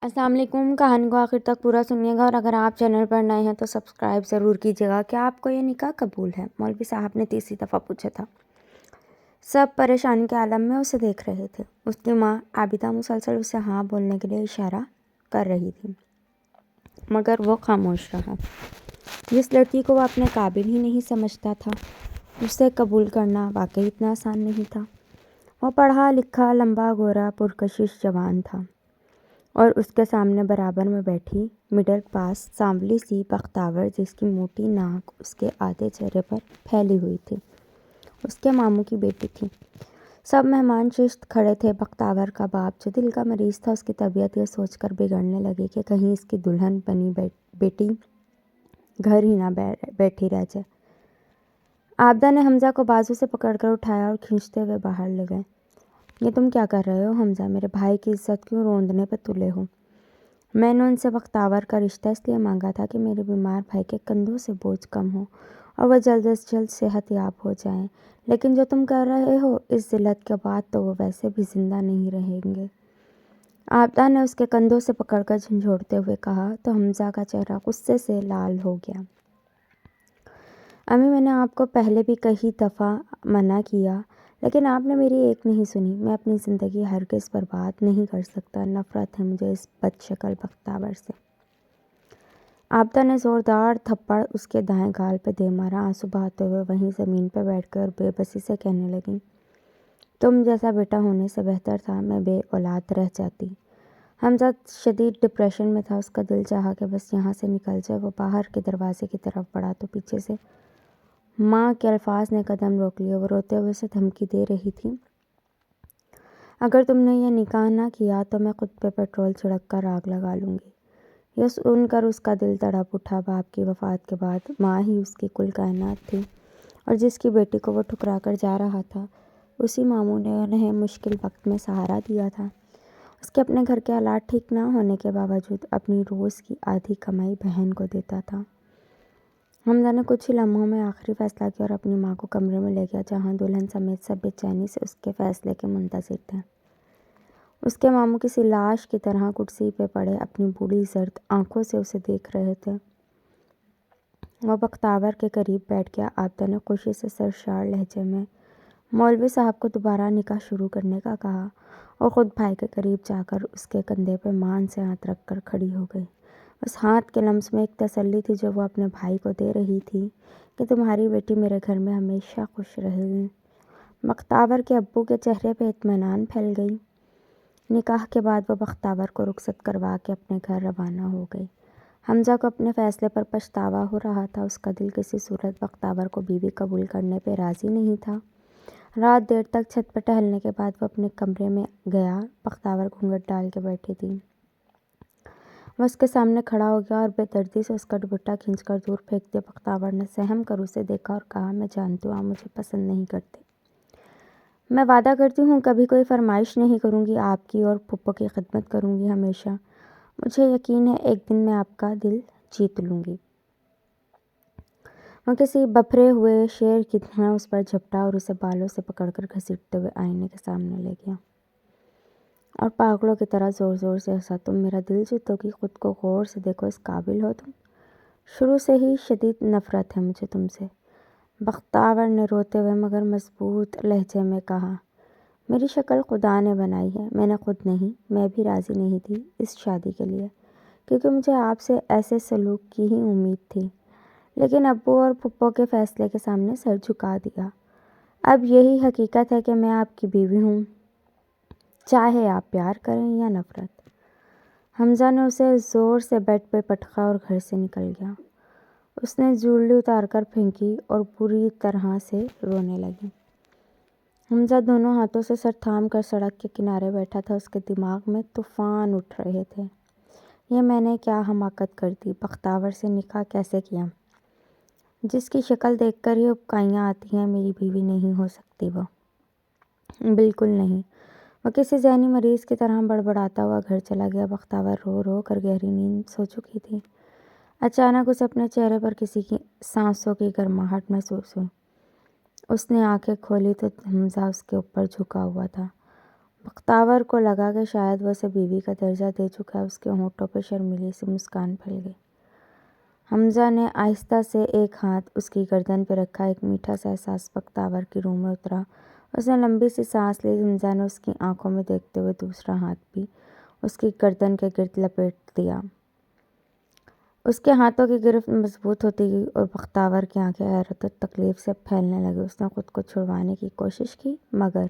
السلام علیکم۔ کہانی کو آخر تک پورا سنیے گا، اور اگر آپ چینل پر نئے ہیں تو سبسکرائب ضرور کیجیے گا۔ کیا آپ کو یہ نکاح قبول ہے؟ مولوی صاحب نے تیسری دفعہ پوچھا تھا۔ سب پریشانی کے عالم میں اسے دیکھ رہے تھے۔ اس کی ماں عابدہ مسلسل اسے ہاں بولنے کے لیے اشارہ کر رہی تھی، مگر وہ خاموش رہا۔ جس لڑکی کو وہ اپنے قابل ہی نہیں سمجھتا تھا، اسے قبول کرنا واقعی اتنا آسان نہیں تھا۔ وہ پڑھا لکھا، لمبا، گورا، پرکشش جوان تھا، اور اس کے سامنے برابر میں بیٹھی مڈل پاس سانولی سی بختاور، جس کی موٹی ناک اس کے آدھے چہرے پر پھیلی ہوئی تھی، اس کے ماموں کی بیٹی تھی۔ سب مہمان ششت کھڑے تھے۔ بختاور کا باپ، جو دل کا مریض تھا، اس کی طبیعت یہ سوچ کر بگڑنے لگی کہ کہیں اس کی دلہن بنی بیٹی گھر ہی نہ بیٹھی رہ جائے۔ عابدہ نے حمزہ کو بازو سے پکڑ کر اٹھایا اور کھینچتے ہوئے باہر لے گئے۔ یہ تم کیا کر رہے ہو حمزہ؟ میرے بھائی کی عزت کیوں روندنے پہ تلے ہو؟ میں نے ان سے بختاور کا رشتہ اس لیے مانگا تھا کہ میرے بیمار بھائی کے کندھوں سے بوجھ کم ہو اور وہ جلد از جلد صحت یاب ہو جائیں، لیکن جو تم کر رہے ہو اس ذلت کے بعد تو وہ ویسے بھی زندہ نہیں رہیں گے۔ عابدہ نے اس کے کندھوں سے پکڑ کر جھنجھوڑتے ہوئے کہا تو حمزہ کا چہرہ غصے سے لال ہو گیا۔ امی، میں نے آپ کو پہلے بھی کئی دفعہ منع کیا، لیکن آپ نے میری ایک نہیں سنی۔ میں اپنی زندگی ہرگز برباد نہیں کر سکتا۔ نفرت ہے مجھے اس بد شکل بختاور سے۔ عابدہ نے زوردار تھپڑ اس کے دائیں گال پہ دے مارا۔ آنسو بہاتے ہوئے وہیں زمین پہ بیٹھ کر بے بسی سے کہنے لگی، تم جیسا بیٹا ہونے سے بہتر تھا میں بے اولاد رہ جاتی۔ حمزہ شدید ڈپریشن میں تھا۔ اس کا دل چاہا کہ بس یہاں سے نکل جائے۔ وہ باہر کے دروازے کی طرف بڑھا تو پیچھے سے ماں کے الفاظ نے قدم روک لیے۔ وہ روتے ہوئے اسے دھمکی دے رہی تھی، اگر تم نے یہ نکاح نہ کیا تو میں خود پہ پیٹرول چھڑک کر آگ لگا لوں گی۔ یہ سن کر اس کا دل تڑپ اٹھا۔ باپ کی وفات کے بعد ماں ہی اس کی کل کائنات تھی، اور جس کی بیٹی کو وہ ٹھکرا کر جا رہا تھا، اسی ماموں نے انہیں مشکل وقت میں سہارا دیا تھا۔ اس کے اپنے گھر کے حالات ٹھیک نہ ہونے کے باوجود اپنی روز کی آدھی کمائی بہن کو دیتا تھا۔ حمزہ نے کچھ ہی لمحوں میں آخری فیصلہ کیا اور اپنی ماں کو کمرے میں لے گیا، جہاں دلہن سمیت سب بے چینی سے اس کے فیصلے کے منتظر تھے۔ اس کے ماموں کسی لاش کی طرح کرسی پہ پڑے اپنی بوڑھی زرد آنکھوں سے اسے دیکھ رہے تھے۔ وہ بختاور کے قریب بیٹھ گیا۔ عابدہ نے خوشی سے سرشار لہجے میں مولوی صاحب کو دوبارہ نکاح شروع کرنے کا کہا، اور خود بھائی کے قریب جا کر اس کے کندھے پہ مان سے ہاتھ رکھ کر کھڑی ہو گئی۔ اس ہاتھ کے لمس میں ایک تسلی تھی جو وہ اپنے بھائی کو دے رہی تھی کہ تمہاری بیٹی میرے گھر میں ہمیشہ خوش رہے گی۔ بختاور کے ابو کے چہرے پہ اطمینان پھیل گئی۔ نکاح کے بعد وہ بختاور کو رخصت کروا کے اپنے گھر روانہ ہو گئی۔ حمزہ کو اپنے فیصلے پر پچھتاوا ہو رہا تھا۔ اس کا دل کسی صورت بختاور کو بیوی قبول کرنے پہ راضی نہیں تھا۔ رات دیر تک چھت پر ٹہلنے کے بعد وہ اپنے کمرے میں گیا۔ بختاور گھونگھٹ ڈال کے بیٹھی تھی۔ وہ اس کے سامنے کھڑا ہو گیا اور بے دردی سے اس کا دوپٹہ کھینچ کر دور پھینک دیا۔ بختاور نے سہم کر اسے دیکھا اور کہا، میں جانتی ہوں آپ مجھے پسند نہیں کرتے۔ میں وعدہ کرتی ہوں کبھی کوئی فرمائش نہیں کروں گی آپ کی، اور پھپھو کی خدمت کروں گی ہمیشہ۔ مجھے یقین ہے ایک دن میں آپ کا دل جیت لوں گی۔ وہ کسی بپھرے ہوئے شیر کی طرح اس پر جھپٹا اور اسے بالوں سے پکڑ کر گھسیٹتے ہوئے آئینے کے سامنے لے گیا، اور پاگلوں کی طرح زور زور سے ہنسا۔ تم میرا دل جیتو گی؟ خود کو غور سے دیکھو، اس قابل ہو تم؟ شروع سے ہی شدید نفرت ہے مجھے تم سے، بختاور نے روتے ہوئے مگر مضبوط لہجے میں کہا۔ میری شکل خدا نے بنائی ہے، میں نے خود نہیں۔ میں بھی راضی نہیں تھی اس شادی کے لیے، کیونکہ مجھے آپ سے ایسے سلوک کی ہی امید تھی، لیکن ابو اور پھپھو کے فیصلے کے سامنے سر جھکا دیا۔ اب یہی حقیقت ہے کہ میں آپ کی بیوی ہوں، چاہے آپ پیار کریں یا نفرت۔ حمزہ نے اسے زور سے بیڈ پہ پٹکا اور گھر سے نکل گیا۔ اس نے جویلری اتار کر پھینکی اور بری طرح سے رونے لگی۔ حمزہ دونوں ہاتھوں سے سر تھام کر سڑک کے کنارے بیٹھا تھا۔ اس کے دماغ میں طوفان اٹھ رہے تھے۔ یہ میں نے کیا حماقت کر دی؟ بختاور سے نکاح کیسے کیا؟ جس کی شکل دیکھ کر ہی اکائیاں آتی ہیں، میری بیوی نہیں ہو سکتی وہ، بالکل نہیں۔ وہ کسی ذہنی مریض کی طرح بڑبڑاتا ہوا گھر چلا گیا۔ بختاور رو رو کر گہری نیند سو چکی تھی۔ اچانک اسے اپنے چہرے پر کسی کی سانسوں کی گرماہٹ محسوس ہوئی۔ اس نے آنکھیں کھولی تو حمزہ اس کے اوپر جھکا ہوا تھا۔ بختیور کو لگا کہ شاید وہ اسے بیوی کا درجہ دے چکا ہے۔ اس کے ہونٹوں پہ شرمیلی سی مسکان پھیل گئی۔ حمزہ نے آہستہ سے ایک ہاتھ اس کی گردن پہ رکھا۔ ایک میٹھا سا احساس بختیور کی روح میں اترا۔ اس نے لمبی سی سانس لی۔ حمزہ نے اس کی آنکھوں میں دیکھتے ہوئے دوسرا ہاتھ بھی اس کی گردن کے گرد لپیٹ دیا۔ اس کے ہاتھوں کی گرفت مضبوط ہوتی گئی اور بختیور کی آنکھیں حیرت اور تکلیف سے پھیلنے لگیں۔ اس نے خود کو چھڑوانے کی کوشش کی مگر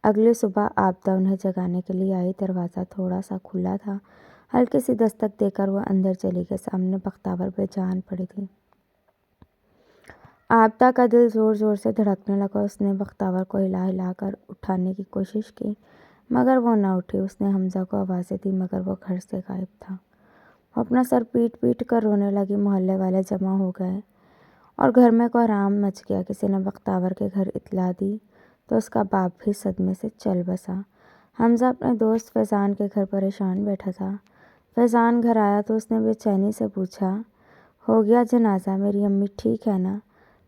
اگلی صبح آبدہ انہیں جگانے کے لیے آئی۔ دروازہ تھوڑا سا کھلا تھا۔ ہلکی سی دستک دے کر وہ اندر چلی گئی۔ سامنے بختیور بے جان پڑی تھی۔ آبدہ کا دل زور زور سے دھڑکنے لگا۔ اس نے بختیور کو ہلا ہلا کر اٹھانے کی کوشش کی مگر وہ نہ اٹھی۔ اس نے حمزہ کو آوازیں دی مگر وہ گھر سے غائب تھا۔ وہ اپنا سر پیٹ پیٹ کر رونے لگی۔ محلے والے جمع ہو گئے اور گھر میں کوہرام مچ گیا۔ کسی نے بختیور کے گھر اطلاع دی تو اس کا باپ بھی صدمے سے چل بسا۔ حمزہ اپنے دوست فیضان کے گھر پریشان بیٹھا تھا۔ فیضان گھر آیا تو اس نے بے چینی سے پوچھا، ہو گیا جنازہ؟ میری امی ٹھیک ہے نا؟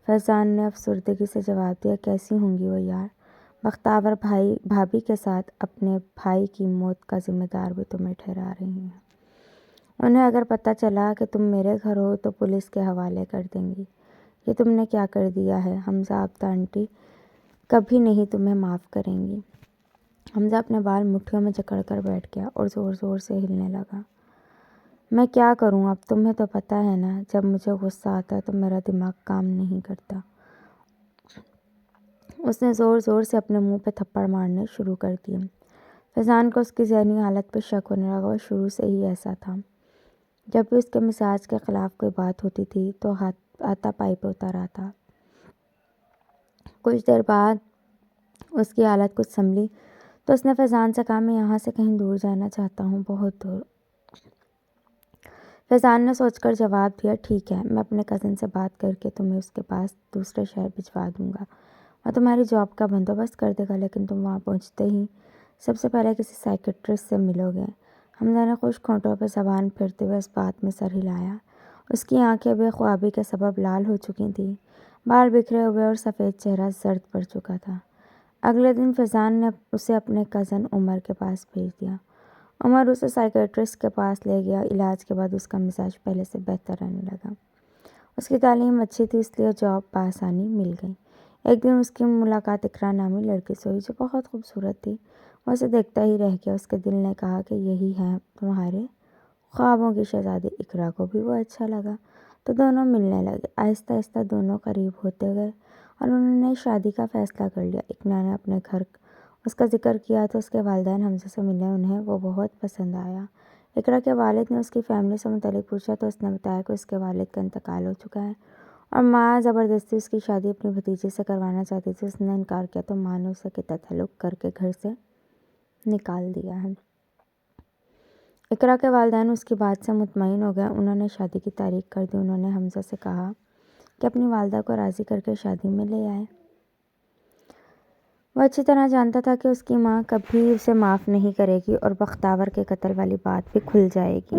فیضان نے افسردگی سے جواب دیا، کیسی ہوں گی وہ یار؟ بختیور بھابی کے ساتھ اپنے بھائی کی موت کا ذمہ دار بھی تمہیں ٹھہرا رہی ہیں۔ انہیں اگر پتہ چلا کہ تم میرے گھر ہو تو پولیس کے حوالے کر دیں گی۔ یہ تم نے کیا کر دیا ہے حمزہ؟ آبدہ آنٹی کبھی نہیں تمہیں معاف کریں گی۔ حمزہ اپنے بال مٹھیوں میں جکڑ کر بیٹھ گیا اور زور زور سے ہلنے لگا۔ میں کیا کروں اب؟ تمہیں تو پتہ ہے نا جب مجھے غصہ آتا ہے تو میرا دماغ کام نہیں کرتا۔ اس نے زور زور سے اپنے منہ پہ تھپڑ مارنے شروع کر دیے۔ فیضان کو اس کی ذہنی حالت پہ شک ہونے لگا۔ وہ شروع سے ہی ایسا تھا۔ جب بھی اس کے مزاج کے خلاف کوئی بات ہوتی تھی تو ہاتھا پائی پہ اتر آتا۔ کچھ دیر بعد اس کی حالت کچھ سنبھلی تو اس نے فیضان سے کہا، میں یہاں سے کہیں دور جانا چاہتا ہوں، بہت دور۔ فیضان نے سوچ کر جواب دیا، ٹھیک ہے، میں اپنے کزن سے بات کر کے تمہیں اس کے پاس دوسرے شہر بھجوا دوں گا۔ وہ تمہاری جاب کا بندوبست کر دے گا، لیکن تم وہاں پہنچتے ہی سب سے پہلے کسی سائیکٹرسٹ سے ملو گے۔ حمزہ نے خشک ہونٹوں پہ زبان پھرتے ہوئے اس بات میں سر ہلایا۔ اس کی آنکھیں بے خوابی کے سبب لال ہو چکی تھیں۔ بال بکھرے ہوئے اور سفید چہرہ زرد پڑ چکا تھا۔ اگلے دن فیضان نے اسے اپنے کزن عمر کے پاس بھیج دیا۔ عمر اسے سائیکٹرسٹ کے پاس لے گیا۔ علاج کے بعد اس کا مزاج پہلے سے بہتر رہنے لگا۔ اس کی تعلیم اچھی تھی اس لیے جاب بآسانی مل گئی۔ ایک دن اس کی ملاقات اقرا نامی لڑکی سے ہوئی جو بہت خوبصورت تھی۔ وہ اسے دیکھتا ہی رہ گیا۔ اس کے دل نے کہا کہ یہی ہے تمہارے خوابوں کی شہزادی۔ اقرا کو بھی وہ اچھا لگا تو دونوں ملنے لگے۔ آہستہ آہستہ دونوں قریب ہوتے گئے اور انہوں نے شادی کا فیصلہ کر لیا۔ اقرا نے اپنے گھر اس کا ذکر کیا تو اس کے والدین حمزہ سے ملے۔ انہیں وہ بہت پسند آیا۔ اقرا کے والد نے اس کی فیملی سے متعلق پوچھا تو اس نے بتایا کہ اس کے والد کا انتقال ہو چکا ہے اور ماں زبردستی اس کی شادی اپنی بھتیجی سے کروانا چاہتی تھی۔ اس نے انکار کیا تو ماں نے اسے قطع تعلق کر کے گھر سے نکال دیا ہے۔ اقرا کے والدین اس کی بات سے مطمئن ہو گئے۔ انہوں نے شادی کی تاریخ کر دی۔ انہوں نے حمزہ سے کہا کہ اپنی والدہ کو راضی کر کے شادی میں لے آئے۔ وہ اچھی طرح جانتا تھا کہ اس کی ماں کبھی اسے معاف نہیں کرے گی اور بختیور کے قتل والی بات بھی کھل جائے گی۔